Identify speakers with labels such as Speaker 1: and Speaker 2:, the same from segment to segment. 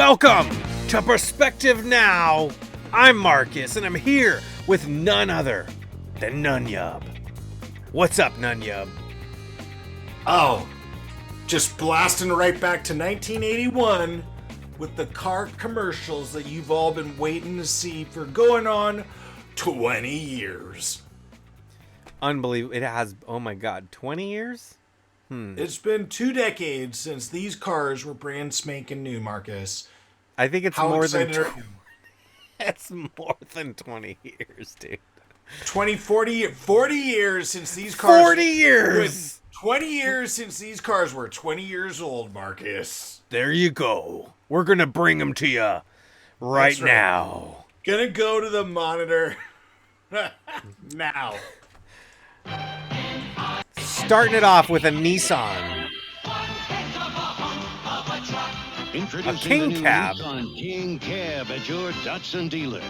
Speaker 1: Welcome to Perspective Now. I'm Marcus, and I'm here with none other than Nunyub. What's up, Nunyub?
Speaker 2: Oh, just blasting right back to 1981 with the car commercials that you've all been waiting to see for going on 20 years.
Speaker 1: Unbelievable. It has, oh my god, 20 years?
Speaker 2: It's been 2 decades since these cars were brand spanking new, Marcus.
Speaker 1: I think it's
Speaker 2: How
Speaker 1: more than
Speaker 2: excited are you?
Speaker 1: It's more than 20 years, dude.
Speaker 2: 40 years since these cars...
Speaker 1: 40 years!
Speaker 2: 20 years since these cars were 20 years old, Marcus.
Speaker 1: There you go. We're going to bring them to you right now.
Speaker 2: Gonna go to the monitor now.
Speaker 1: Starting it off with a Nissan.
Speaker 3: Introducing
Speaker 1: King
Speaker 3: the new
Speaker 1: Cab.
Speaker 3: Nissan King Cab at your Datsun dealer.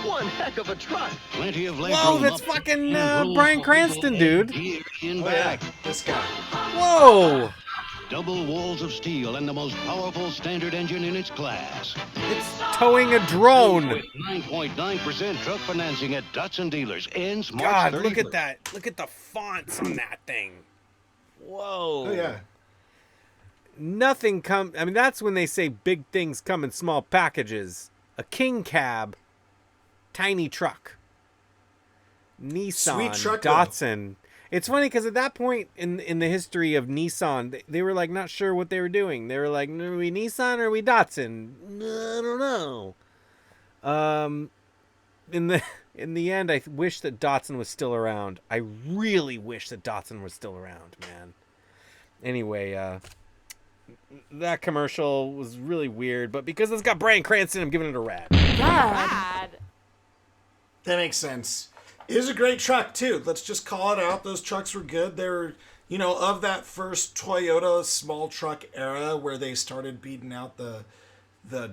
Speaker 4: One heck of a truck.
Speaker 3: Plenty of leg
Speaker 1: Whoa,
Speaker 3: room
Speaker 1: that's
Speaker 3: up
Speaker 1: fucking
Speaker 3: and room
Speaker 1: Bryan
Speaker 3: for
Speaker 1: Cranston,
Speaker 3: people
Speaker 1: dude.
Speaker 3: here in
Speaker 2: Oh,
Speaker 3: back.
Speaker 2: yeah, this guy.
Speaker 1: Whoa!
Speaker 3: Double walls of steel and the most powerful standard engine in its class.
Speaker 1: It's towing a drone.
Speaker 3: With 9.9% truck financing at Datsun dealers ends March
Speaker 1: God,
Speaker 3: 31st.
Speaker 1: look at that. Look at the fonts on that thing. Whoa.
Speaker 2: Oh, yeah.
Speaker 1: Nothing I mean, that's when they say big things come in small packages. A King Cab, tiny truck. Nissan,
Speaker 2: Sweet truck, though.
Speaker 1: Datsun. It's funny because at that point in the history of Nissan, they were like not sure what they were doing. They were like, are we Nissan or are we Datsun? I don't know. In the end, I wish that Datsun was still around. I really wish that Datsun was still around, man. Anyway, that commercial was really weird, but because it's got Bryan Cranston, I'm giving it a rad.
Speaker 5: Rad.
Speaker 2: That makes sense. It was a great truck, too. Let's just call it out. Those trucks were good. They were, of that first Toyota small truck era where they started beating out the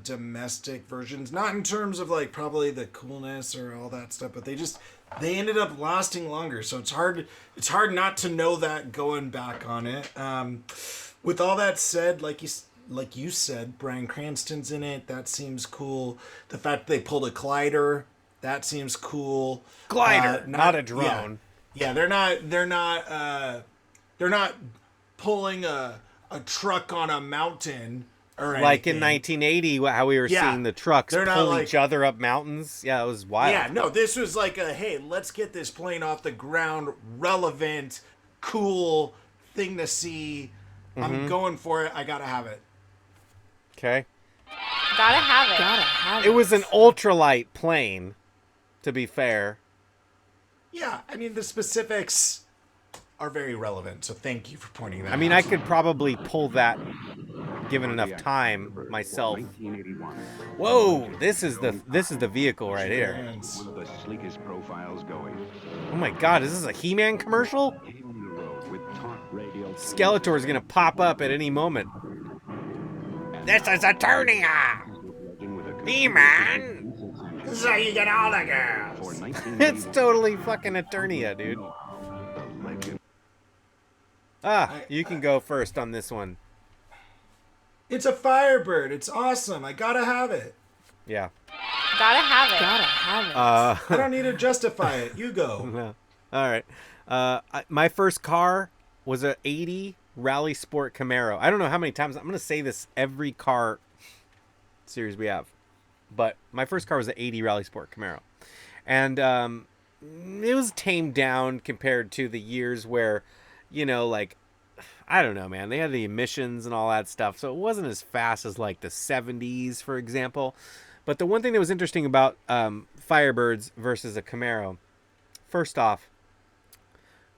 Speaker 2: domestic versions. Not in terms of, like, probably the coolness or all that stuff, but they ended up lasting longer. So it's hard not to know that going back on it. With all that said, like you said, Bryan Cranston's in it. That seems cool. The fact that they pulled a glider... That seems cool.
Speaker 1: Glider, not a drone.
Speaker 2: Yeah, they're not pulling a truck on a mountain or anything.
Speaker 1: Like in 1980, how we were seeing the trucks pull each other up mountains. Yeah, it was wild.
Speaker 2: Yeah, no, this was like hey, let's get this plane off the ground, relevant, cool thing to see. Mm-hmm. I'm going for it. I gotta have it.
Speaker 1: Okay.
Speaker 5: Gotta have it.
Speaker 1: It was an ultralight plane, to be fair.
Speaker 2: Yeah, I mean, the specifics are very relevant, so thank you for pointing that out.
Speaker 1: I mean, I could probably pull that, given enough time, myself. Whoa, this is the vehicle right here.
Speaker 6: One of the sleekest profiles going.
Speaker 1: Oh my god, is this a He-Man commercial? Skeletor's gonna pop up at any moment. This is Eternia! He-Man!
Speaker 2: This is how you get all the girls.
Speaker 1: It's totally fucking Eternia, dude. You can go first on this one.
Speaker 2: It's a Firebird. It's awesome. I gotta have it.
Speaker 1: Yeah.
Speaker 5: Gotta have it.
Speaker 2: I don't need to justify it. You go.
Speaker 1: No. All right. My first car was a 80 Rally Sport Camaro. I don't know how many times I'm going to say this every car series we have. But my first car was an 80 Rally Sport Camaro. And it was tamed down compared to the years where, like, I don't know, man. They had the emissions and all that stuff. So it wasn't as fast as, like, the 70s, for example. But the one thing that was interesting about Firebirds versus a Camaro, first off,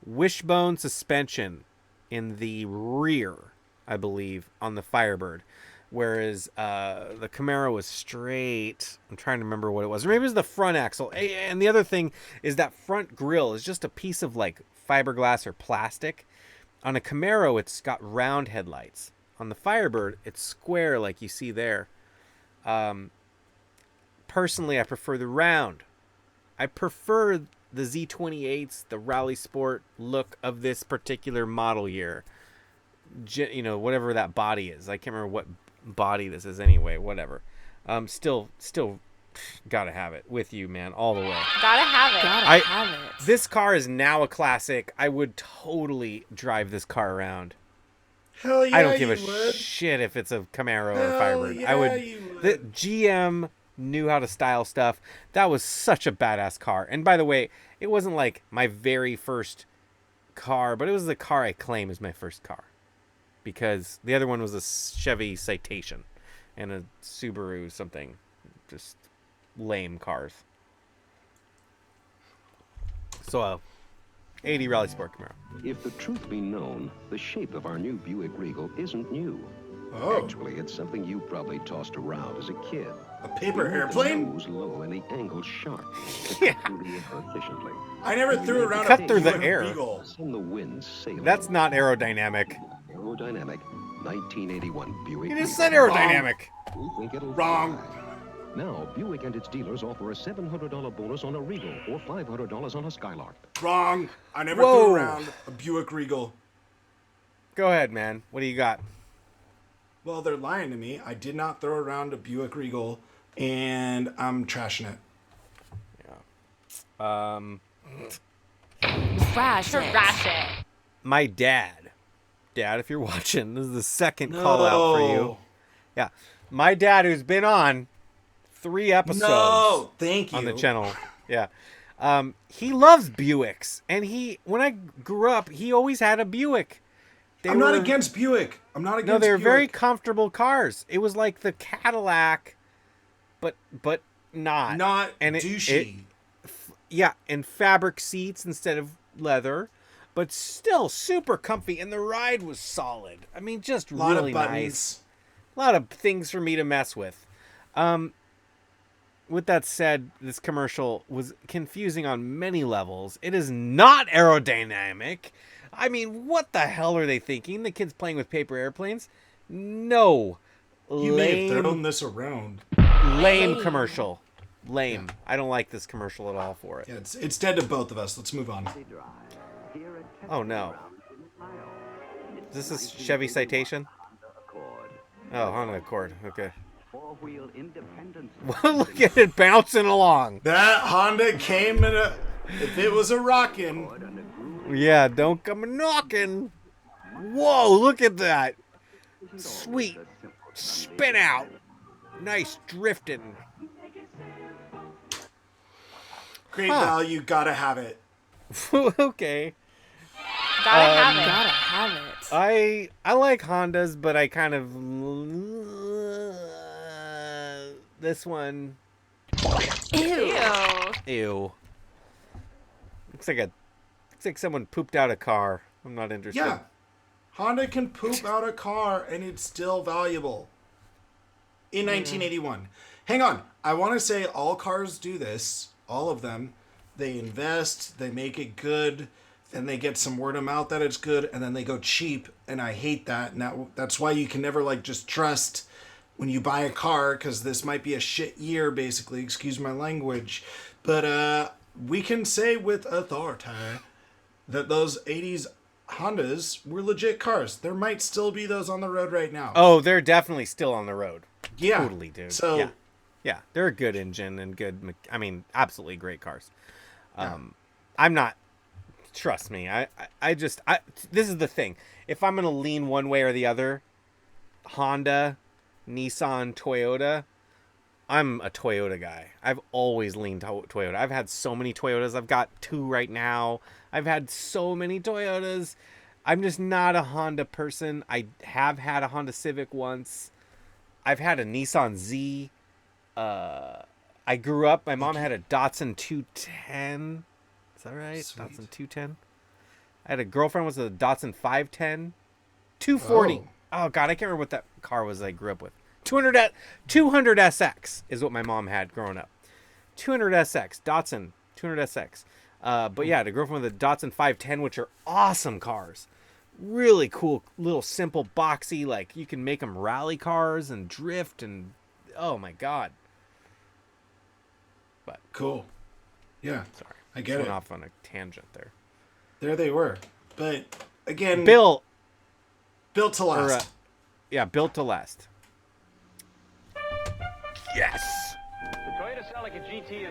Speaker 1: wishbone suspension in the rear, I believe, on the Firebird. Whereas the Camaro was straight. I'm trying to remember what it was. Or maybe it was the front axle. And the other thing is that front grille is just a piece of like fiberglass or plastic. On a Camaro, it's got round headlights. On the Firebird, it's square like you see there. Personally, I prefer the round. I prefer the Z28s, the Rally Sport look of this particular model year. Whatever that body is. I can't remember what body this is anyway, whatever. Still, gotta have it with you, man, all the way.
Speaker 5: Gotta have it.
Speaker 7: Gotta have it.
Speaker 1: This car is now a classic. I would totally drive this car around.
Speaker 2: Hell yeah,
Speaker 1: I don't give
Speaker 2: you
Speaker 1: a
Speaker 2: would.
Speaker 1: shit if it's a Camaro or
Speaker 2: Hell
Speaker 1: Firebird.
Speaker 2: yeah,
Speaker 1: I would.
Speaker 2: you would.
Speaker 1: The GM knew how to style stuff. That was such a badass car. And by the way, it wasn't like my very first car, but it was the car I claim is my first car, because the other one was a Chevy Citation and a Subaru something. Just lame cars. So, 80 Rally Sport Camaro.
Speaker 3: If the truth be known, the shape of our new Buick Regal isn't new.
Speaker 2: Oh,
Speaker 3: Actually, it's something you probably tossed around as a kid.
Speaker 2: a paper
Speaker 3: The
Speaker 2: airplane?
Speaker 3: nose low and the angle sharp.
Speaker 1: Yeah.
Speaker 3: Through the air efficiently.
Speaker 2: I never threw around
Speaker 1: Cut
Speaker 2: a
Speaker 1: through the
Speaker 2: Buick
Speaker 1: air.
Speaker 2: Regal.
Speaker 3: Send the wind sailing.
Speaker 1: That's not aerodynamic.
Speaker 3: Aerodynamic 1981 Buick
Speaker 1: You
Speaker 3: Regal.
Speaker 1: just said aerodynamic.
Speaker 3: We think it'll
Speaker 2: Wrong.
Speaker 3: fly. Now, Buick and its dealers offer a $700 bonus on a Regal or $500 on a Skylark.
Speaker 2: Wrong. I never
Speaker 1: Whoa.
Speaker 2: threw around a Buick Regal.
Speaker 1: Go ahead, man. What do you got?
Speaker 2: Well, they're lying to me. I did not throw around a Buick Regal, and I'm trashing it.
Speaker 7: Trash it.
Speaker 5: Trash it.
Speaker 1: My dad, if you're watching, this is the second call out for you. Yeah, my dad, who's been on 3 episodes
Speaker 2: No, thank you.
Speaker 1: on the channel. Yeah, he loves Buicks, and when I grew up, he always had a Buick.
Speaker 2: I'm not against Buick. I'm not against
Speaker 1: No, they're
Speaker 2: Buick.
Speaker 1: very comfortable cars. It was like the Cadillac, but not
Speaker 2: Not douchey.
Speaker 1: Yeah, and fabric seats instead of leather, but still super comfy, and the ride was solid. I mean, just
Speaker 2: a lot
Speaker 1: really
Speaker 2: of buttons.
Speaker 1: nice. A lot of things for me to mess with. With that said, this commercial was confusing on many levels. It is not aerodynamic. I mean, what the hell are they thinking? The kids playing with paper airplanes? No.
Speaker 2: You may have
Speaker 1: Lame,
Speaker 2: thrown this around.
Speaker 1: lame commercial. Lame. I don't like this commercial at all for it.
Speaker 2: Yeah, it's dead to both of us. Let's move on.
Speaker 1: Oh no. This is Chevy Citation? Oh, Honda Accord. Okay.
Speaker 6: Four-wheel independence.
Speaker 1: Look at it bouncing along.
Speaker 2: That Honda came in a... If it was a rockin'...
Speaker 1: Yeah, don't come knocking. Whoa, look at that. Sweet. Spin out. Nice drifting.
Speaker 2: Great value, gotta have it.
Speaker 1: Okay.
Speaker 5: Gotta have it.
Speaker 7: Gotta have it.
Speaker 1: I like Hondas, but I kind of this one.
Speaker 7: Ew.
Speaker 1: Ew. Looks like someone pooped out a car. I'm not interested.
Speaker 2: Yeah. Honda can poop out a car and it's still valuable. In 1981. Hang on. I want to say all cars do this. All of them. They invest. They make it good. Then they get some word of mouth that it's good. And then they go cheap. And I hate that. And that's why you can never just trust when you buy a car. Because this might be a shit year, basically. Excuse my language. But we can say with authority that those 80s Hondas were legit cars. There might still be those on the road right now.
Speaker 1: Oh, they're definitely still on the road.
Speaker 2: yeah.
Speaker 1: Totally, dude.
Speaker 2: So,
Speaker 1: yeah, they're a good engine and good. I mean, absolutely great cars. I'm not. Trust me. I just. This is the thing. If I'm gonna lean one way or the other, Honda, Nissan, Toyota. I'm a Toyota guy. I've always leaned Toyota. I've had so many Toyotas. I've got 2 right now. I've had so many Toyotas. I'm just not a Honda person. I have had a Honda Civic once. I've had a Nissan Z. I grew up. My mom had a Datsun 210. Is that right?
Speaker 2: Sweet.
Speaker 1: Datsun 210. I had a girlfriend with a Datsun 510. 240. Oh, God. I can't remember what that car was I grew up with. 200 SX is what my mom had growing up. 200 SX. Datsun 200 SX. But yeah, the girlfriend with a Datsun 510, which are awesome cars. Really cool, little simple, boxy, like you can make them rally cars and drift and oh my God. But
Speaker 2: Cool. Yeah.
Speaker 1: sorry,
Speaker 2: I get
Speaker 1: went
Speaker 2: it.
Speaker 1: off on a tangent there.
Speaker 2: There they were. But again,
Speaker 1: Built
Speaker 2: built to last.
Speaker 1: yeah, built to last. Yes.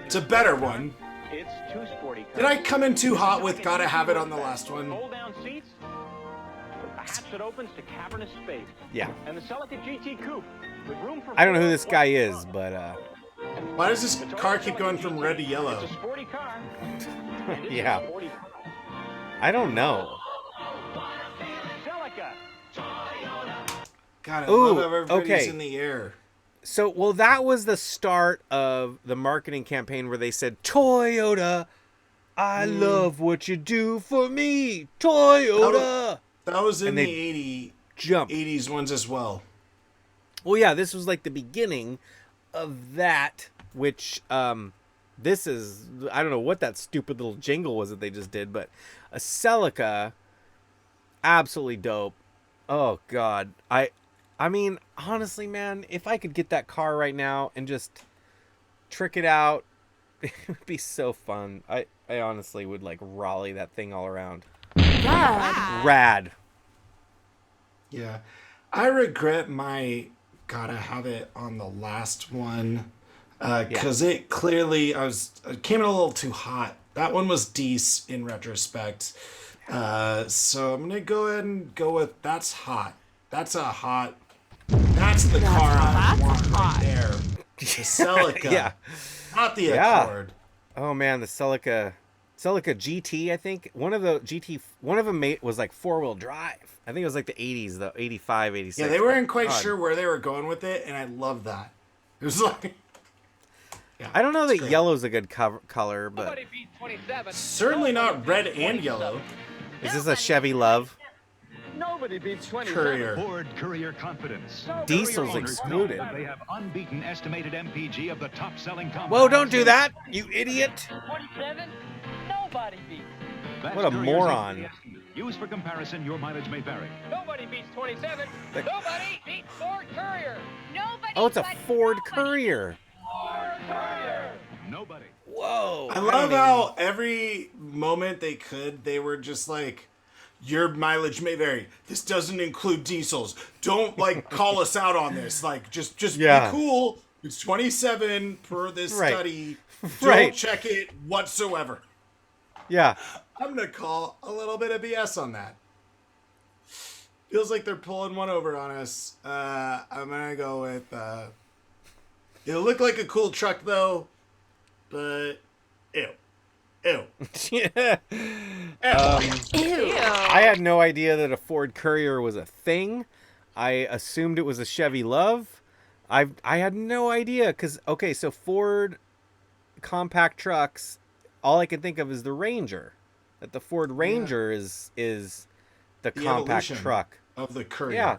Speaker 2: It's a better one.
Speaker 6: It's too sporty.
Speaker 2: Did I come in too hot with gotta have it on the last one?
Speaker 6: Fold down seats. With the hatch that opens to cavernous space.
Speaker 1: Yeah.
Speaker 6: And the Celica GT Coupe with room for
Speaker 1: I don't know who this guy is, but
Speaker 2: Why does this car keep going from red to yellow?
Speaker 6: It's a sporty car.
Speaker 1: yeah. I don't know.
Speaker 6: Celica.
Speaker 2: God, I
Speaker 1: Ooh,
Speaker 2: love how everybody's
Speaker 1: okay.
Speaker 2: in the air.
Speaker 1: So, well, that was the start of the marketing campaign where they said, Toyota, I love what you do for me, Toyota.
Speaker 2: That was in
Speaker 1: And
Speaker 2: the
Speaker 1: they jump.
Speaker 2: 80s ones as well.
Speaker 1: Well, yeah, this was like the beginning of that, which this is, I don't know what that stupid little jingle was that they just did, but a Celica, absolutely dope. Oh, God. I mean, honestly, man, if I could get that car right now and just trick it out, it would be so fun. I honestly would like Raleigh that thing all around. Rad.
Speaker 2: Yeah. I regret my gotta have it on the last one. Because it clearly, it came in a little too hot. That one was decent in retrospect. So I'm going to go ahead and go with that's hot. That's the car I want right there. The Celica.
Speaker 1: Yeah.
Speaker 2: Not the
Speaker 1: Yeah.
Speaker 2: Accord.
Speaker 1: Oh man, the Celica GT, I think. One of them was like 4-wheel drive. I think it was like the 80s, though, 85, 86.
Speaker 2: Yeah, they weren't quite sure where they were going with it, and I love that. It was like... Yeah,
Speaker 1: I don't know that
Speaker 2: great.
Speaker 1: yellow's a good color, but
Speaker 2: Certainly not red and yellow.
Speaker 1: is this a Chevy Love?
Speaker 4: Nobody beats 27.
Speaker 2: Courier.
Speaker 8: Ford Courier Confidence.
Speaker 1: Diesel's
Speaker 8: Courier owners
Speaker 1: excluded.
Speaker 8: know that they have unbeaten estimated MPG of the top-selling combine.
Speaker 1: Whoa, don't do that, you idiot.
Speaker 9: 27? Nobody beats.
Speaker 8: That's
Speaker 1: What a
Speaker 8: Courier's
Speaker 1: moron.
Speaker 8: estimate. Used for comparison, your mileage may vary.
Speaker 9: Nobody beats 27. Nobody beats Ford Courier. Nobody.
Speaker 1: Oh, it's a Ford Courier.
Speaker 8: Nobody.
Speaker 1: Whoa.
Speaker 2: I love how every moment they were just like, your mileage may vary. This doesn't include diesels. Don't like call us out on this. Like just
Speaker 1: Yeah.
Speaker 2: be cool. It's 27 per this
Speaker 1: Right.
Speaker 2: study. Don't
Speaker 1: Right.
Speaker 2: check it whatsoever.
Speaker 1: Yeah.
Speaker 2: I'm gonna call a little bit of BS on that. Feels like they're pulling one over on us. I'm gonna go with. It'll look like a cool truck though, but ew.
Speaker 1: Yeah.
Speaker 7: Ew.
Speaker 1: I had no idea that a Ford Courier was a thing. I assumed it was a Chevy Love. I had no idea because so Ford compact trucks, all I can think of is the Ranger. That the Ford Ranger is the compact
Speaker 2: evolution
Speaker 1: truck
Speaker 2: of the Courier.
Speaker 1: Yeah.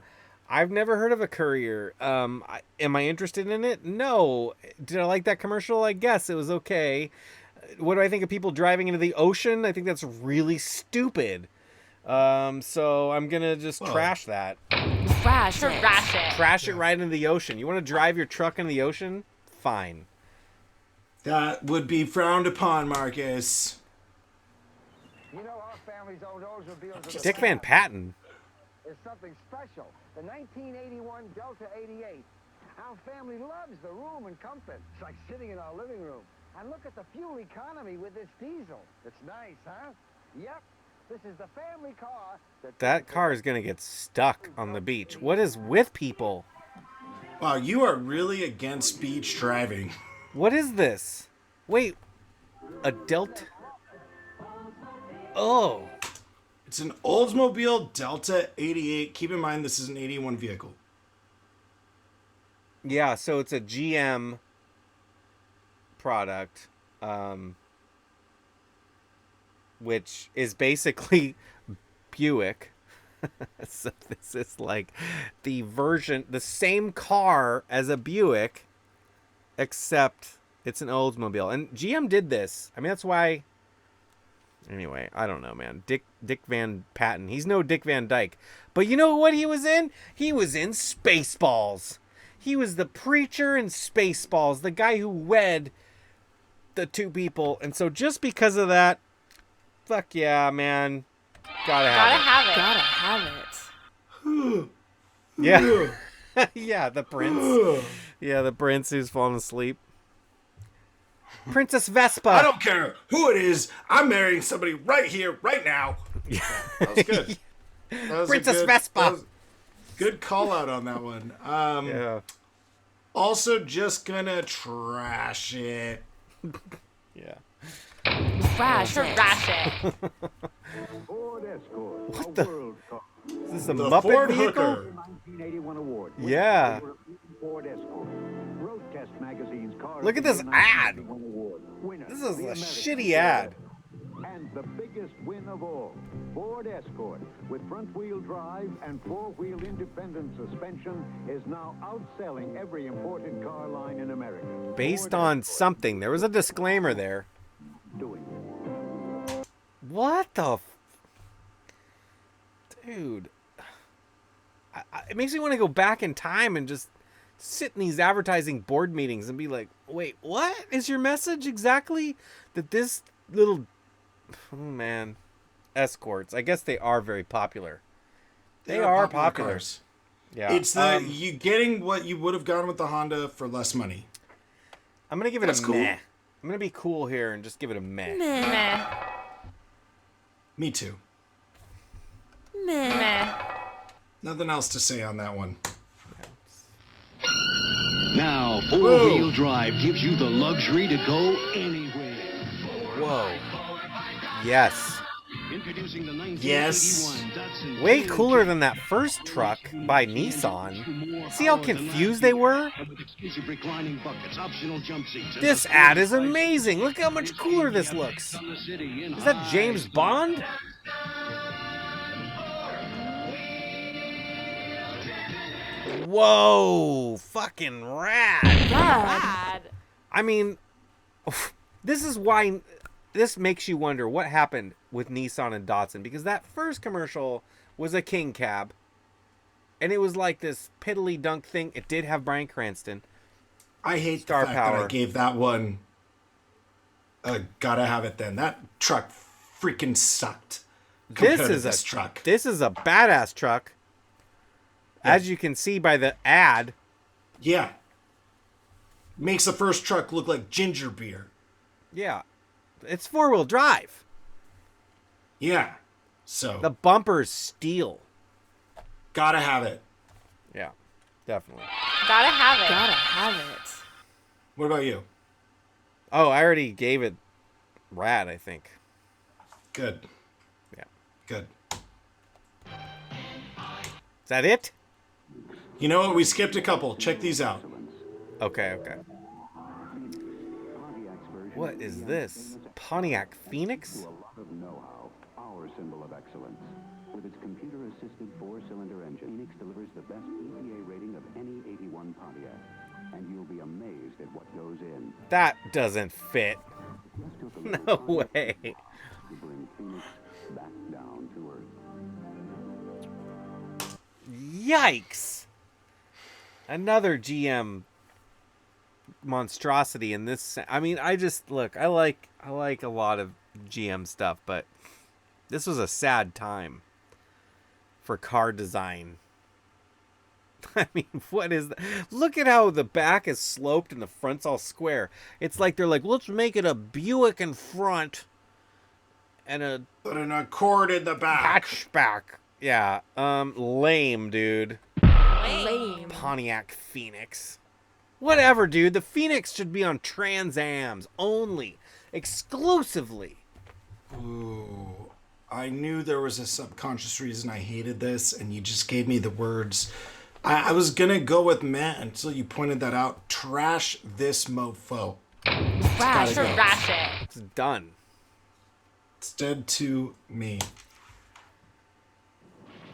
Speaker 1: I've never heard of a Courier. Am I interested in it? No. Did I like that commercial? I guess it was okay. What do I think of people driving into the ocean? I think that's really stupid. So I'm gonna just trash that.
Speaker 7: Trash it.
Speaker 5: Trash it.
Speaker 1: Trash it right into the ocean. You want to drive your truck into the ocean? Fine.
Speaker 2: That would be frowned upon, Marcus.
Speaker 10: You know our family's owned Oldsmobiles.
Speaker 1: Dick Van Patten.
Speaker 10: Is something special. The 1981 Delta 88. Our family loves the room and comfort. It's like sitting in our living room. And look at the fuel economy with this diesel. It's nice, huh? Yep. This is the family car
Speaker 1: That car is gonna get stuck on the beach. What is with people?
Speaker 2: Wow, you are really against beach driving.
Speaker 1: What is this? Wait, a Delta? Oh,
Speaker 2: It's an Oldsmobile Delta 88. Keep in mind, this is an 81 vehicle.
Speaker 1: yeah. So it's a GM product, which is basically Buick. So this is like the same car as a Buick, except it's an Oldsmobile. And GM did this. I mean, that's why. Anyway, I don't know, man. Dick Van Patten. He's no Dick Van Dyke. But you know what he was in? He was in Spaceballs. He was the preacher in Spaceballs, the guy who wed the two people. And so just because of that, fuck yeah, man. Gotta have
Speaker 7: Gotta have it.
Speaker 1: it. Yeah. Yeah, the prince. Yeah, the prince who's falling asleep. Princess Vespa.
Speaker 2: I don't care who it is. I'm marrying somebody right here, right now. Yeah, that was good. That was
Speaker 1: Princess Vespa.
Speaker 2: Good call out on that one.
Speaker 1: Yeah.
Speaker 2: Also, just gonna trash it.
Speaker 1: Yeah.
Speaker 7: Trash it.
Speaker 5: Trash it.
Speaker 10: Ford Escort.
Speaker 1: What
Speaker 10: a
Speaker 1: the-
Speaker 10: world car.
Speaker 1: Is this a
Speaker 2: The
Speaker 1: Muppet
Speaker 2: Ford
Speaker 1: vehicle?
Speaker 2: Hooker.
Speaker 10: 1981 award.
Speaker 1: Yeah.
Speaker 10: Ford Escort. Road Test Magazine's car.
Speaker 1: Look at this ad.
Speaker 10: Award. Winner,
Speaker 1: This is
Speaker 10: the
Speaker 1: a
Speaker 10: American
Speaker 1: shitty ad.
Speaker 10: And the biggest win of all, Ford Escort, with front-wheel drive and four-wheel independent suspension, is now outselling every imported car line in America.
Speaker 1: Based
Speaker 10: Ford
Speaker 1: on
Speaker 10: Escort,
Speaker 1: something. There was a disclaimer there.
Speaker 10: doing it.
Speaker 1: What the dude? It makes me want to go back in time and just sit in these advertising board meetings and be like, wait, what is your message exactly? That this little, oh man, escorts, I guess they are very popular. They
Speaker 2: They're
Speaker 1: are popular.
Speaker 2: cars.
Speaker 1: Yeah.
Speaker 2: It's the you getting what you would have gotten with the Honda for less money.
Speaker 1: I'm going to give it
Speaker 2: That's
Speaker 1: a
Speaker 2: cool.
Speaker 1: meh. I'm going to be cool here and just give it a meh.
Speaker 5: Meh.
Speaker 2: Me too.
Speaker 5: Meh.
Speaker 2: Nothing else to say on that one.
Speaker 8: Now, four-wheel drive gives you the luxury to go anywhere.
Speaker 1: Whoa. Yes.
Speaker 8: Introducing the 1981
Speaker 2: Yes.
Speaker 8: Datsun
Speaker 1: Way
Speaker 8: Taylor
Speaker 1: cooler
Speaker 8: Jeep.
Speaker 1: than that first truck by Nissan. See how
Speaker 8: Hours and
Speaker 1: confused they were?
Speaker 8: and with exclusive reclining buckets, optional jump seats, and
Speaker 1: This
Speaker 8: the
Speaker 1: ad is
Speaker 8: price.
Speaker 1: amazing. Look how much cooler this looks.
Speaker 8: From the city in
Speaker 1: Is that
Speaker 8: high
Speaker 1: James
Speaker 8: style.
Speaker 1: Bond? Whoa, fucking rad.
Speaker 5: Bad.
Speaker 1: I mean, this is why this makes you wonder what happened with Nissan and Datsun, because that first commercial was a king cab and it was like this piddly dunk thing. It did have Bryan Cranston.
Speaker 2: I hate
Speaker 1: Star
Speaker 2: the fact that
Speaker 1: power.
Speaker 2: I gave that one. Gotta have it then. That truck freaking sucked. compared to this truck.
Speaker 1: This is a badass truck. As you can see by the ad.
Speaker 2: Yeah. Makes the first truck look like ginger beer.
Speaker 1: Yeah. It's four-wheel drive.
Speaker 2: Yeah. So
Speaker 1: The bumper's steel.
Speaker 2: gotta have it.
Speaker 1: Yeah, definitely.
Speaker 5: Gotta have it.
Speaker 7: Gotta have it.
Speaker 2: What about you?
Speaker 1: Oh, I already gave it rad, I think.
Speaker 2: Good.
Speaker 1: Yeah.
Speaker 2: Good.
Speaker 1: Is that it?
Speaker 2: You know what? We skipped a couple. Check these out.
Speaker 1: Okay, okay. What is this? Pontiac Phoenix?
Speaker 3: A lot of know-how, our symbol of excellence. With its computer-assisted four-cylinder engine, Phoenix delivers the best EPA rating of any 81 Pontiac. And you'll be amazed at what goes in.
Speaker 1: That doesn't fit.
Speaker 3: Just took a
Speaker 1: No
Speaker 3: little time
Speaker 1: way.
Speaker 3: to bring Phoenix back down to earth.
Speaker 1: Yikes. Another GM monstrosity in this. I mean, I just look, I like a lot of GM stuff, but this was a sad time for car design. I mean, what is that? Look at how the back is sloped and the front's all square. It's like they're like, let's make it a Buick in front and a
Speaker 2: Put an Accord in the back.
Speaker 1: hatchback. Yeah, lame, dude.
Speaker 7: Lame.
Speaker 1: Pontiac Phoenix. Whatever, dude. The Phoenix should be on Trans Ams only, exclusively.
Speaker 2: Ooh. I knew there was a subconscious reason I hated this, and you just gave me the words. I was going to go with Matt until you pointed that out. Trash this mofo.
Speaker 7: Trash.
Speaker 2: Gotta go.
Speaker 5: Trash it.
Speaker 1: It's done.
Speaker 2: It's dead to me.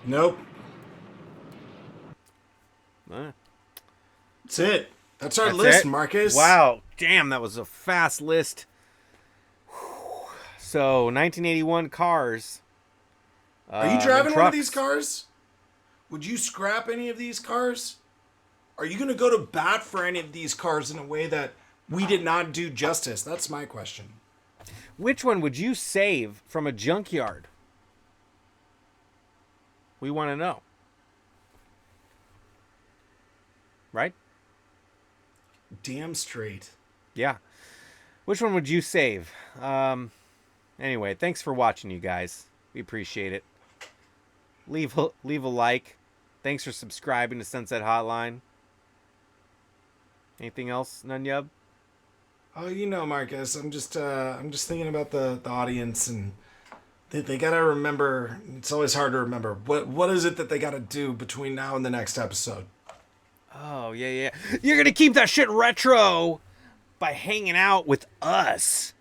Speaker 2: Nope. That's it. That's our
Speaker 1: That's
Speaker 2: list,
Speaker 1: it?
Speaker 2: Marcus.
Speaker 1: Wow. Damn, that was a fast list. Whew. So, 1981 cars.
Speaker 2: Are you
Speaker 1: and
Speaker 2: driving one of
Speaker 1: trucks.
Speaker 2: these cars? Would you scrap any of these cars? Are you going to go to bat for any of these cars in a way that we did not do justice? That's my question.
Speaker 1: Which one would you save from a junkyard? We want to know. Right?
Speaker 2: Damn straight.
Speaker 1: Yeah. Which one would you save? Anyway, thanks for watching, you guys. We appreciate it. Leave a like. Thanks for subscribing to Sunset Hotline. Anything else, Nunyub?
Speaker 2: Oh, you know, Marcus, I'm just thinking about the audience, and they gotta remember. It's always hard to remember. What is it that they gotta do between now and the next episode?
Speaker 1: Oh, yeah. You're gonna keep that shit retro by hanging out with us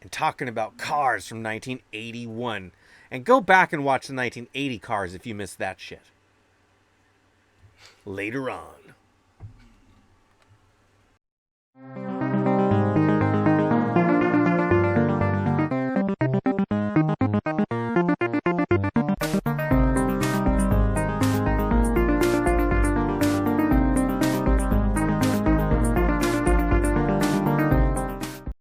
Speaker 1: and talking about cars from 1981. And go back and watch the 1980 cars if you missed that shit. Later on.